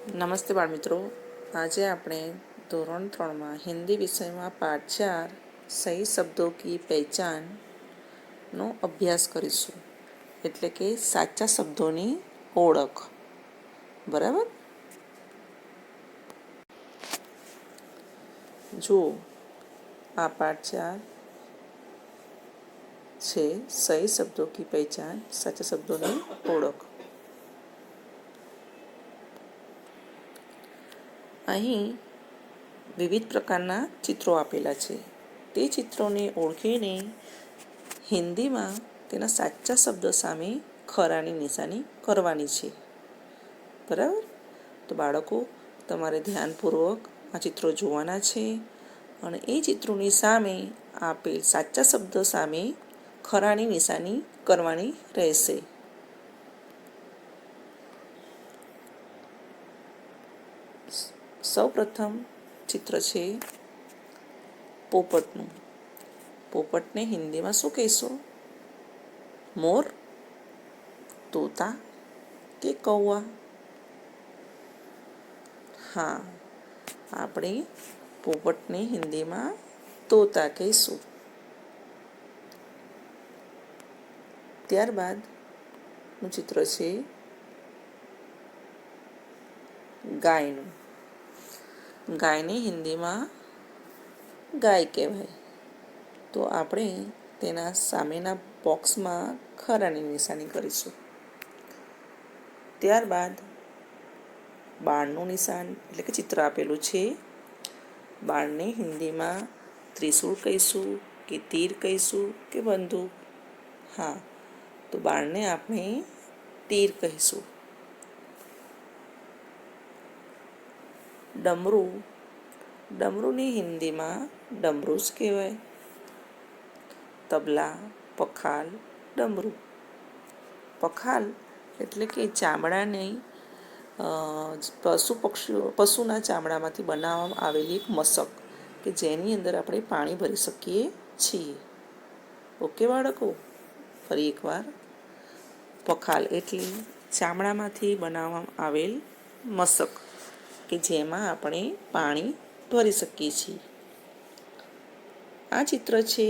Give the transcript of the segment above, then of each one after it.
નમસ્તે બાળમિત્રો, આજે આપણે ધોરણ 3માં હિન્દી વિષયમાં પાઠ 4 સહી શબ્દો કી પહેચાનનો અભ્યાસ કરીશું. એટલે કે સાચા શબ્દોની ઓળખ. બરાબર? જુઓ, આ પાઠ 4 છે સહી શબ્દો કી પહેચાન, સાચા શબ્દોની ઓળખ. અહીં વિવિધ પ્રકારના ચિત્રો આપેલા છે. તે ચિત્રોને ઓળખીને હિન્દીમાં તેના સાચા શબ્દો સામે ખરાની નિશાની કરવાની છે. બરાબર? તો બાળકો, તમારે ધ્યાનપૂર્વક આ ચિત્રો જોવાના છે અને એ ચિત્રોની સામે આપેલ સાચા શબ્દો સામે ખરાની નિશાની કરવાની રહેશે. સૌપ્રથમ ચિત્ર છે પોપટનું. પોપટને હિન્દીમાં શું કહીશું? મોર, તોતા કે કૌવા? હા, આપણે પોપટને હિન્દીમાં તોતા કહીશું. ત્યારબાદનું ચિત્ર છે ગાયનું. ગાયને હિન્દીમાં ગાય કહેવાય. તો આપણે તેના સામેના બોક્સમાં ખરાની નિશાની કરીશું. ત્યારબાદ બાણનું નિશાન એટલે કે ચિત્ર આપેલું છે. બાણને હિન્દીમાં ત્રિશૂળ કહીશું કે તીર કહીશું કે બંદૂક? હા, તો બાણને આપણે તીર કહીશું. ડમરું. ડમરુને હિન્દીમાં ડમરું જ કહેવાય. તબલા, પખાલ, ડમરું. પખાલ એટલે કે ચામડાની પશુના ચામડામાંથી બનાવવામાં આવેલી એક મશક કે જેની અંદર આપણે પાણી ભરી શકીએ છીએ. ઓકે બાળકો? ફરી એકવાર, પખાલ એટલે ચામડામાંથી બનાવવામાં આવેલ મશક કે જેમાં આપણે પાણી ભરી શકીએ છીએ. આ ચિત્ર છે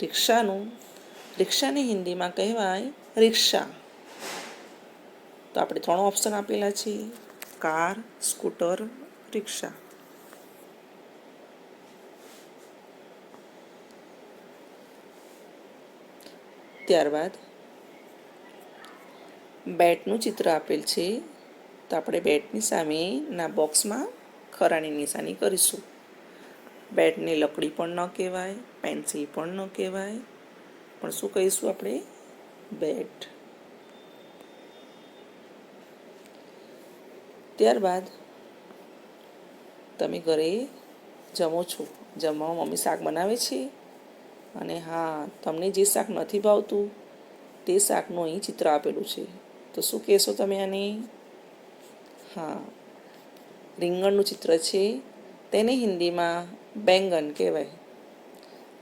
રિક્ષાનું. રિક્ષાને હિન્દીમાં કહેવાય રિક્ષા. તો આપણે 3 ઓપ્શન આપેલા છે: કાર, સ્કૂટર, રિક્ષા. ત્યારબાદ બેટનું ચિત્ર આપેલ છે. તો આપણે બેટની સામેના બોક્સમાં ખરાની નિશાની કરીશું. બેટને લકડી પણ ન કહેવાય, પેન્સિલ પણ ન કહેવાય, પણ શું કહીશું આપણે? બેટ. ત્યારબાદ તમે ઘરે જમો છો. જમવામાં મમ્મી શાક બનાવે છે અને હા, તમને જે શાક નથી ભાવતું તે શાકનું અહીં ચિત્ર આપેલું છે. તો શું કહેશો તમે આને? હા, રીંગણનું ચિત્ર છે. તેને હિન્દીમાં બેંગન કહેવાય.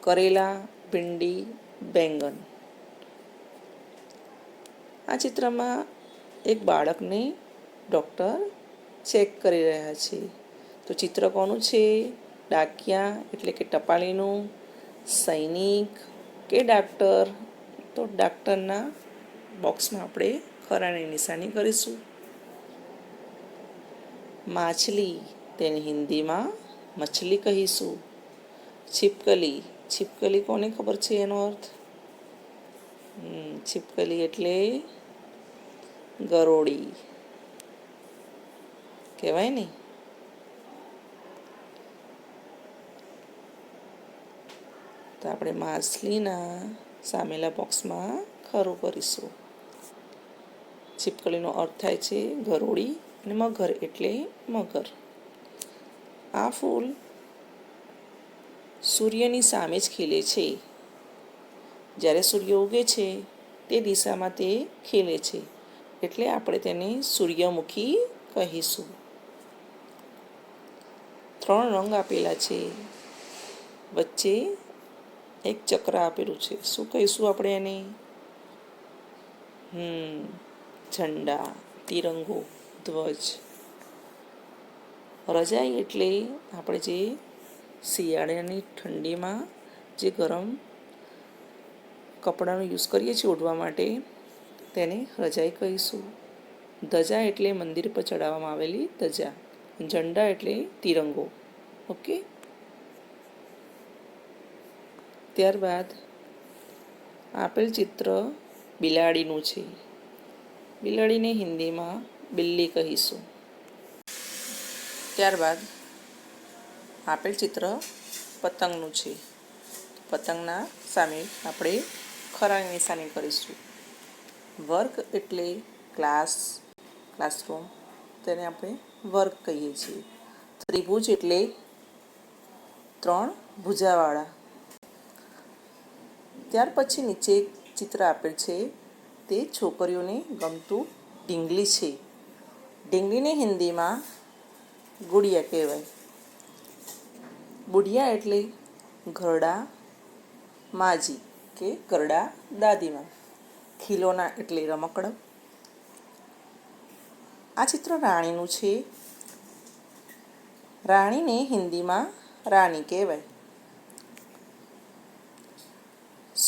કરેલા, ભીંડી, બેંગન. આ ચિત્રમાં એક બાળકને ડૉક્ટર ચેક કરી રહ્યા છે. તો ચિત્ર કોનું છે? ડાકિયા એટલે કે ટપાલીનું, સૈનિક કે ડાક્ટર? તો ડાક્ટરના બોક્સમાં આપણે ખરાની નિશાની કરીશું. માછલી, તેને હિન્દીમાં મછલી કહીશું. છીપકલી. છીપકલી કોને ખબર છે એનો અર્થ? છીપકલી એટલે ગરોળી કહેવાય ને. તો આપણે માછલીના સામેલા બોક્સમાં ખરું કરીશું. છીપકલીનો અર્થ થાય છે ગરોળી અને મગર એટલે મગર. આ ફૂલ સૂર્યની સામે જ ખીલે છે. જ્યારે સૂર્ય ઉગે છે તે દિશામાં તે ખીલે છે, એટલે આપણે તેને સૂર્યમુખી કહીશું. 3 રંગ આપેલા છે. વચ્ચે એક ચક્ર આપેલું છે. શું કહીશું આપણે એને? ઝંડા, તિરંગો, ધ્વજ. રજાઈ એટલે આપણે જે શિયાળાની ઠંડીમાં જે ગરમ કપડાનો યુઝ કરીએ છીએ ઓઢવા માટે તેને રજાઈ કહીશું. ધજા એટલે મંદિર પર ચડાવવામાં આવેલી ધજા. ઝંડા એટલે તિરંગો. ઓકે. ત્યારબાદ આપેલ ચિત્ર બિલાડીનું છે. બિલાડીને હિન્દીમાં બિલ્લી કહીશું. ત્યારબાદ આપેલ ચિત્ર પતંગનું છે. પતંગના સામે આપણે ખરાની નિશાની કરીશું. વર્ગ એટલે ક્લાસરૂમ, તેને આપણે વર્ગ કહીએ છીએ. ત્રિભુજ એટલે 3 ભુજાવાળા. ત્યાર પછી નીચે ચિત્ર આપેલ છે તે છોકરીઓને ગમતું ઢીંગલી છે. ઢીંગલીને હિન્દીમાં ગુડિયા કહેવાય. બુઢિયા એટલે ઘરડા માજી કે ઘરડા દાદીમાં. ખિલોના એટલે રમકડું. આ ચિત્ર રાણીનું છે. રાણીને હિન્દીમાં રાણી કહેવાય.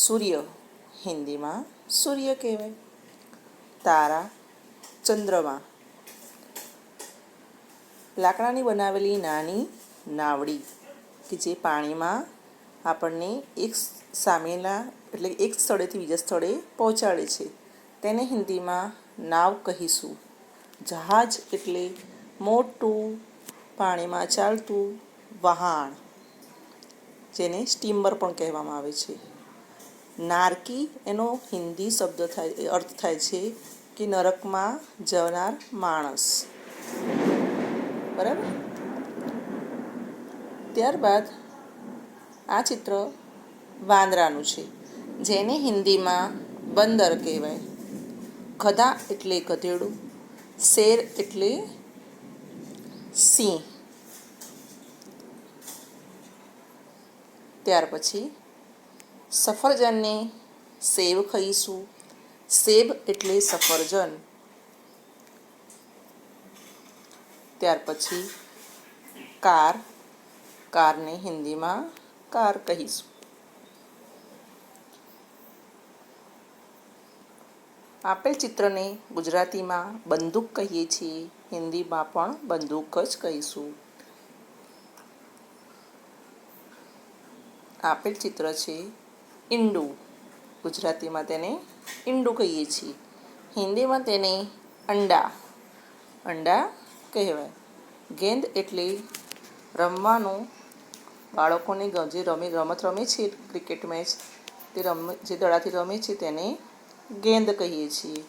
સૂર્ય હિન્દીમાં સૂર્ય કહેવાય. તારા, ચંદ્રમા. લાકડાની બનાવેલી નાની નાવડી કે જે પાણીમાં આપણને એક સ્થળેથી બીજા સ્થળે પહોંચાડે છે, તેને હિન્દીમાં નાવ કહીશું. જહાજ એટલે મોટું પાણીમાં ચાલતું વહાણ, જેને સ્ટીમર પણ કહેવામાં આવે છે. નારકી એનો હિન્દી અર્થ થાય છે કે નરકમાં જનાર માણસ. બરાબર. ત્યારબાદ આ ચિત્ર વાંદરાનું છે, જેને હિન્દીમાં બંદર કહેવાય. ગધા એટલે ગધેડું. શેર એટલે સિંહ. ત્યાર પછી સફરજનને સેબ કહીશું. સેબ એટલે સફરજન. ત્યાર પછી કારને હિન્દીમાં કાર કહીશું. આપેલ ચિત્રને ગુજરાતીમાં બંદૂક કહીએ છીએ. હિન્દીમાં પણ બંદૂક જ કહીશું. આપેલ ચિત્ર છે ઈંડું. ગુજરાતીમાં તેને ઈંડું કહીએ છીએ. હિન્દીમાં તેને અંડા કહેવાય. ગેંદ એટલે રમવાનું. બાળકોને જે રમત રમે છે ક્રિકેટ મેચ, જે દડાથી રમે છે તેને ગેંદ કહીએ છીએ.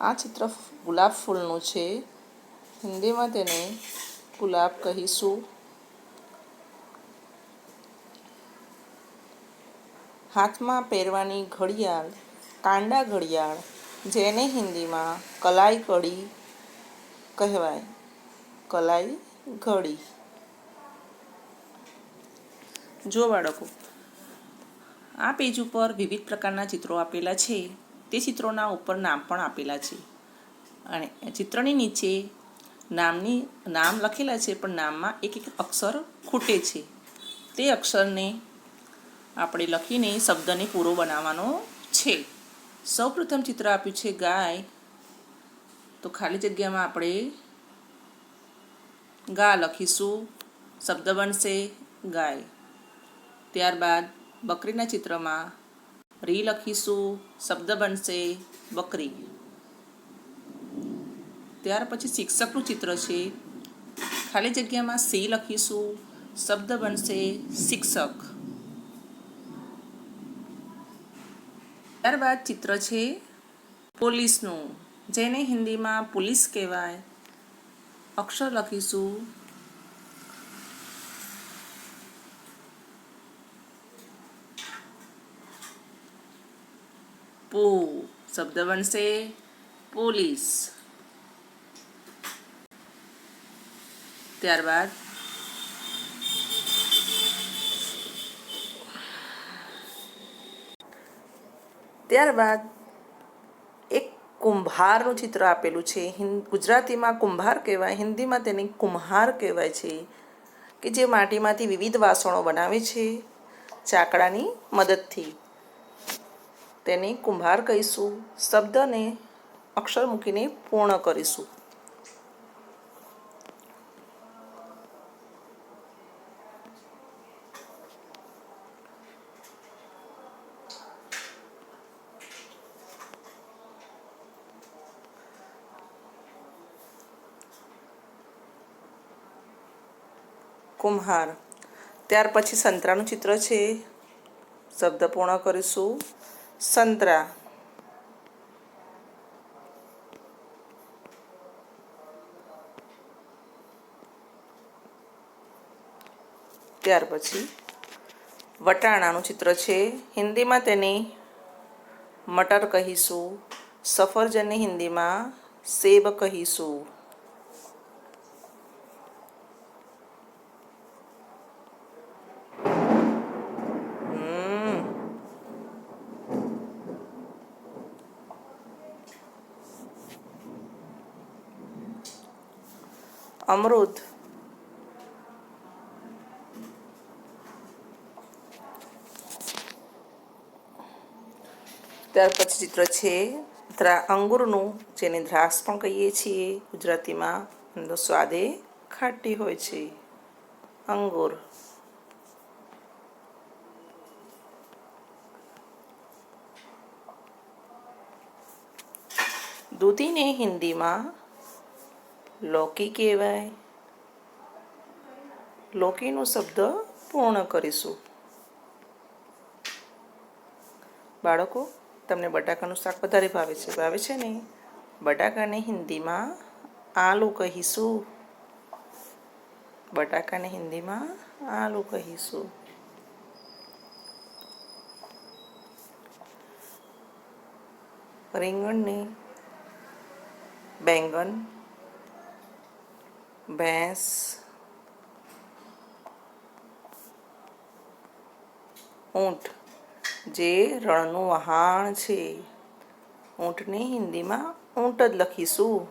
આ ચિત્ર ગુલાબ ફૂલનું છે. હિન્દીમાં તેને ગુલાબ કહીશું. હાથમાં પહેરવાની ઘડિયાળ કાંડા ઘડિયાળ, જેને હિન્દીમાં કલાઈ ઘડી કહેવાય. કલાઈ ઘડી. જો બાળકો, આ પેજ ઉપર વિવિધ પ્રકારના ચિત્રો આપેલા છે. તે ચિત્રોના ઉપર નામ પણ આપેલા છે અને ચિત્રની નીચે નામ લખેલા છે, પણ નામમાં એક અક્ષર ખૂટે છે. તે અક્ષરને આપણે લખીને શબ્દને પૂરો બનાવવાનો છે. સૌપ્રથમ ચિત્ર આપ્યું છે ગાય, તો ખાલી જગ્યામાં આપણે ગા લખીશું. શબ્દ બનશે ગાય. ત્યારબાદ બકરીના ચિત્રમાં રી લખીશું. શબ્દ બનશે બકરી. ત્યાર પછી શિક્ષકનું ચિત્ર છે. ખાલી જગ્યામાં સી લખીશું. શબ્દ બનશે શિક્ષક. ત્યારબાદ ચિત્ર છે પોલીસનું, જેને હિન્દીમાં પોલીસ કહેવાય. અક્ષર લખીશું પો. શબ્દ બનશે પોલીસ. ત્યારબાદ એક કુંભારનું ચિત્ર આપેલું છે. ગુજરાતીમાં કુંભાર કહેવાય, હિન્દીમાં તેને કુમ્હાર કહેવાય છે, કે જે માટીમાંથી વિવિધ વાસણો બનાવે છે ચાકડાની મદદથી. તેને કુંભાર કહીશું. શબ્દને અક્ષર મૂકીને પૂર્ણ કરીશું. કુમ્હાર. ત્યાર પછી સંતરાનું ચિત્ર છે. શબ્દ પૂર્ણ કરીશું. સંતરા. ત્યાર પછી વટાણાનું ચિત્ર છે. હિન્દીમાં તેને મટર કહીશું. સફરજનને હિન્દીમાં સેબ કહીશું. અમૃત. ત્યાર પછી ચિત્ર છે અંગૂરનું, જેને દ્રાક્ષ પણ કહીએ છીએ ગુજરાતીમાં. સ્વાદે ખાટી હોય છે. અંગૂર. દૂધીને હિન્દીમાં લૌકી કહેવાય. લૌકીનો શબ્દ પૂર્ણ કરીશું. બાળકો, તમને બટાકાનું શાક વધારે ભાવે છે ને? બટાકાને હિન્દીમાં આલુ કહીશું. બટાકાને હિન્દીમાં આલુ કહીશું. રીંગણને બેંગન, ભેંસ, ઊંટ, જે રણનું વહાણ છે. ઊંટને હિન્દીમાં ઊંટ જ લખીશું.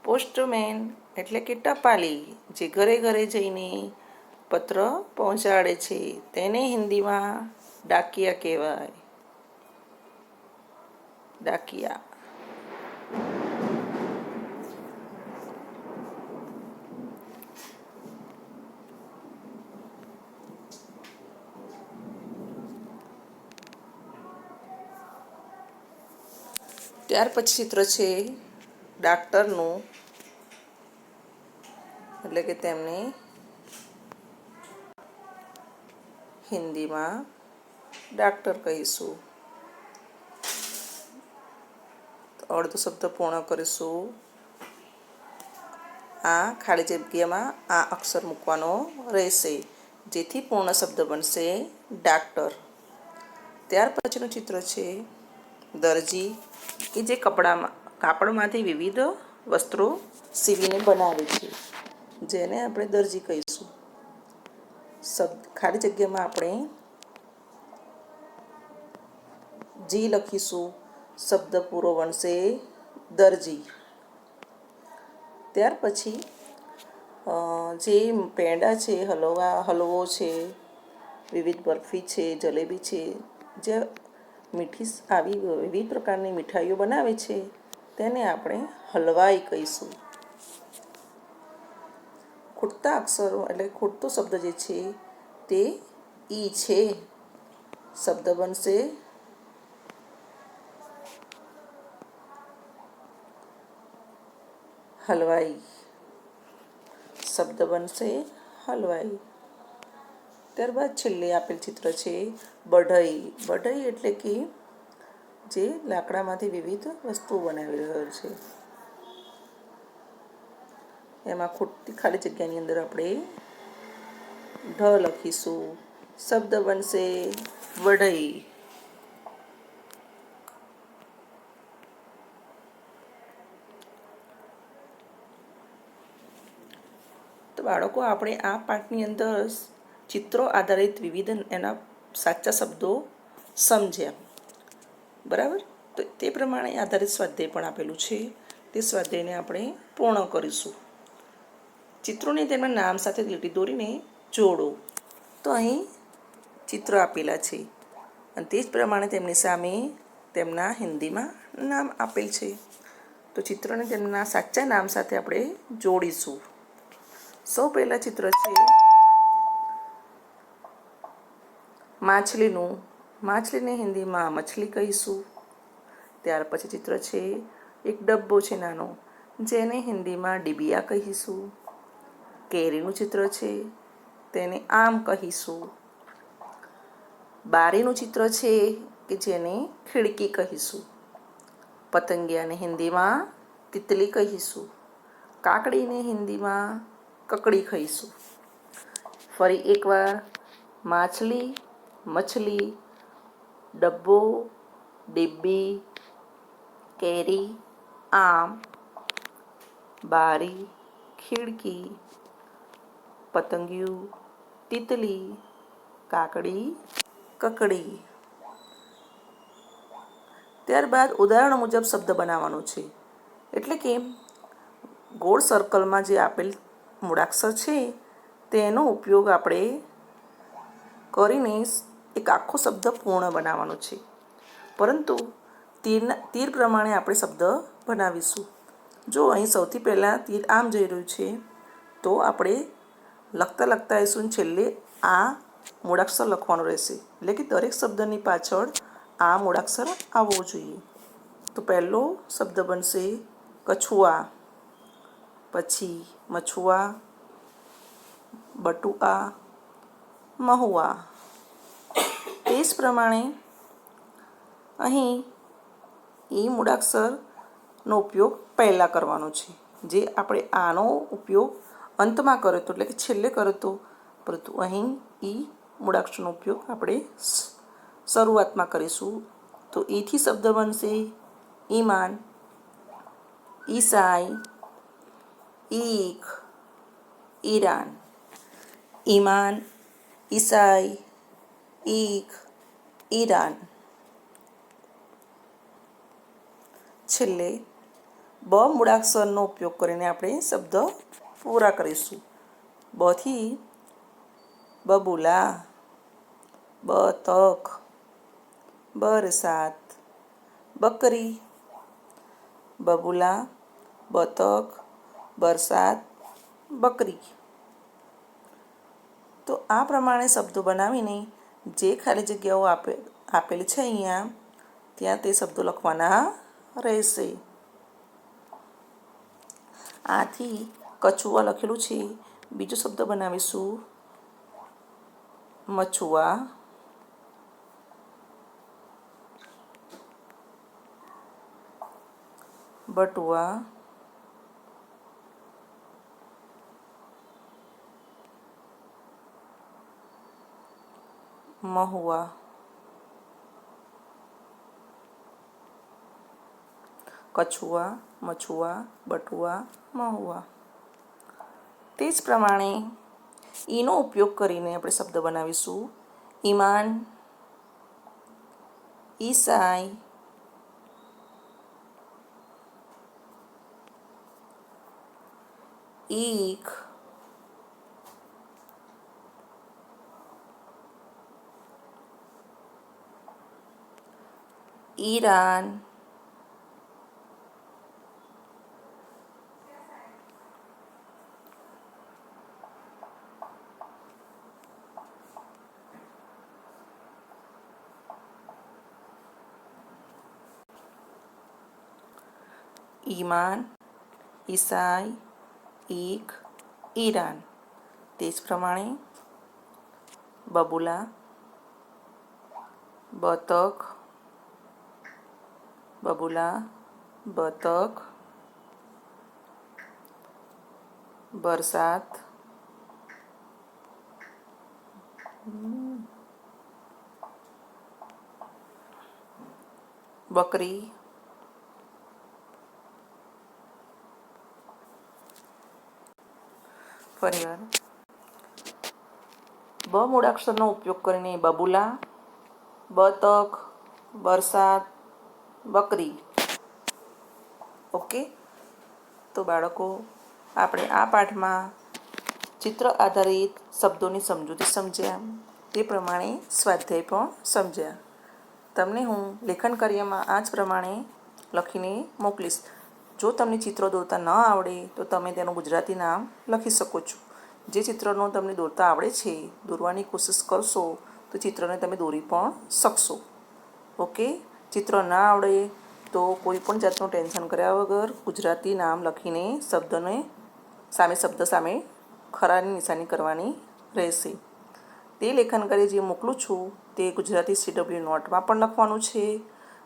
પોસ્ટમેન એટલે કે ટપાલી, જે ઘરે ઘરે જઈને પત્ર પહોંચાડે છે, તેને હિન્દીમાં ડાકિયા કહેવાય. ડાકિયા. ત્યાર પછી ચિત્ર છે ડાક્ટરનું, એટલે કે તેમને હિન્દીમાં ડાક્ટર કહીશું. અડધો શબ્દ પૂર્ણ કરીશું. આ ખાલી જગ્યામાં આ અક્ષર મૂકવાનો રહેશે, જેથી પૂર્ણ શબ્દ બનશે ડાક્ટર. ત્યાર પછીનું ચિત્ર છે દરજી, કે જે કાપડમાંથી વિવિધ વસ્ત્રો સીવીને બનાવે છે, જેને આપણે દરજી કહીશું. ખાલી જગ્યામાં આપણે જી લખીશું. શબ્દ પૂરો બનશે દરજી. ત્યાર પછી જે પેંડા છે, હલવો છે, વિવિધ બરફી છે, જલેબી છે, જે આવી વિવિધ પ્રકારની મીઠાઈઓ બનાવે છે, તેને આપણે હલવાઈ કહીશું. ખૂટતા અક્ષરો એટલે ખૂટતો શબ્દ જે છે તે ઈ છે. શબ્દ બનશે હલવાઈ. શબ્દ બનશે હલવાઈ. ત્યારબાદ છેલ્લે આપેલ ચિત્ર છે બઢઈ. બઢઈ એટલે કે જે લાકડામાંથી વિવિધ વસ્તુઓ બનાવી રહ્યો છે. એમાં ખૂટતી ખાલી જગ્યાની અંદર આપણે ઢ લખીશું. શબ્દ બનશે વઢઈ. તો બાળકો, આપણે આ પાઠની અંદર ચિત્રો આધારિત વિવિધ એના સાચા શબ્દો સમજ્યા. બરાબર. તો તે પ્રમાણે આધારિત સ્વાધ્યાય પણ આપેલું છે. તે સ્વાધ્યાયને આપણે પૂર્ણ કરીશું. ચિત્રોને તેમના નામ સાથે લીટી દોરીને જોડો. તો અહીં ચિત્ર આપેલા છે અને તે જ પ્રમાણે તેમની સામે તેમના હિન્દીમાં નામ આપેલ છે. તો ચિત્રને તેમના સાચા નામ સાથે આપણે જોડીશું. સૌ પહેલાં ચિત્ર છે માછલીનું. માછલીને હિન્દીમાં મછલી કહીશું. ત્યાર પછી ચિત્ર છે એક ડબ્બો છે નાનો, જેને હિન્દીમાં ડિબિયા કહીશું. કેરીનું ચિત્ર છે, તેને આમ કહીશું. બારીનું ચિત્ર છે કે જેને ખિડકી કહીશું. પતંગિયાને હિન્દીમાં તિતલી કહીશું. કાકડીને હિન્દીમાં કકડી કહીશું. ફરી એકવાર માછલી, મછલી, ડબ્બો, ડિબ્બી, કેરી, આમ, બારી, ખિડકી, પતંગિયું, તિતલી, કાકડી, કકડી. ત્યારબાદ ઉદાહરણ મુજબ શબ્દ બનાવવાનો છે. એટલે કે ગોળ સર્કલમાં જે આપેલ મૂળાક્ષર છે તેનો ઉપયોગ આપણે કરીને એક આખો શબ્દ પૂર્ણ બનાવવાનો છે. પરંતુ તીર પ્રમાણે આપણે શબ્દ બનાવીશું. જો અહીં સૌથી પહેલાં તીર આમ જઈ રહ્યું છે તો આપણે લખતા લખતા આવીશું છેલ્લે આ મૂળાક્ષર લખવાનું રહેશે. એટલે કે દરેક શબ્દની પાછળ આ મૂળાક્ષર આવવો જોઈએ. તો પહેલો શબ્દ બનશે કછુઆ, પછી મછુઆ, બટુઆ, મહુઆ. તે જ પ્રમાણે અહીં ઈ મૂળાક્ષરનો ઉપયોગ પહેલાં કરવાનો છે. જે આપણે આનો ઉપયોગ અંતમાં કર્યો હતો, એટલે કે છેલ્લે કર્યો હતો, પરંતુ અહીં ઈ મૂળાક્ષરનો ઉપયોગ આપણે શરૂઆતમાં કરીશું. તો ઈથી શબ્દ બનશે ઈમાન, ઈસાઈ, ઈખ, ઈરાન. ઈમાન, ઈસાઈ, ઈખ, ઈરાન. છેલ્લે બ મૂળાક્ષરનો ઉપયોગ કરીને આપણે શબ્દ પૂરા કરીશું. બથી બબુલા, બતક, બરસાત, બકરી. બબુલા, બતક, બરસાત, બકરી. તો આ પ્રમાણે શબ્દો બનાવીને જે ખાલી જગ્યાઓ આપેલી છે અહીંયા ત્યાં તે શબ્દો લખવાના રહેશે. આથી કછુઆ લખેલું છે. બીજો શબ્દ બનાવીશું મછુઆ. બટુઆ, મહુઆ. કછુઆ, મછુઆ, બટુઆ, મહુઆ. તે જ પ્રમાણે ઈનો ઉપયોગ કરીને આપણે શબ્દ બનાવીશું ઈમાન, ઈસાઈ, ઈખ, ઈરાન, ઈમાન, ઈસાઈ, ઈખ, ઈરાન. તે જ પ્રમાણે બબુલા, બતક, બબુલા, બતક, બરસાત, બકરી, ફરીવાર બ મૂળાક્ષરનો ઉપયોગ કરીને બબુલા, બતક, બરસાત, બકરી. ઓકે, તો બાળકો આપણે આ પાઠમાં ચિત્ર આધારિત શબ્દોની સમજૂતી સમજ્યા, તે પ્રમાણે સ્વાધ્યાય પણ સમજ્યા. તમને હું લેખન કાર્યમાં આ જ પ્રમાણે લખીને મોકલીશ. જો તમને ચિત્રો દોરતા ન આવડે તો તમે તેનું ગુજરાતી નામ લખી શકો છો. જે ચિત્રનો તમને દોરતા આવડે છે, દોરવાની કોશિશ કરશો તો ચિત્રને તમે દોરી પણ શકશો. ઓકે, ચિત્ર ના આવડે તો કોઈ પણ જાતનું ટેન્શન કર્યા વગર ગુજરાતી નામ લખીને શબ્દ સામે ખરાની નિશાની કરવાની રહેશે. તે લેખન કરી જે મોકલું છું તે ગુજરાતી CW નોટમાં પણ લખવાનું છે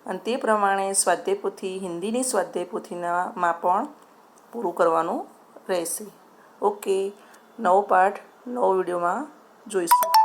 અને તે પ્રમાણે સ્વાધ્યાય પોથી, હિન્દીની સ્વાધ્યાય પોથીમાં પણ પૂરું કરવાનું રહેશે. ઓકે, નવો પાઠ નવો વિડીયોમાં જોઈશું.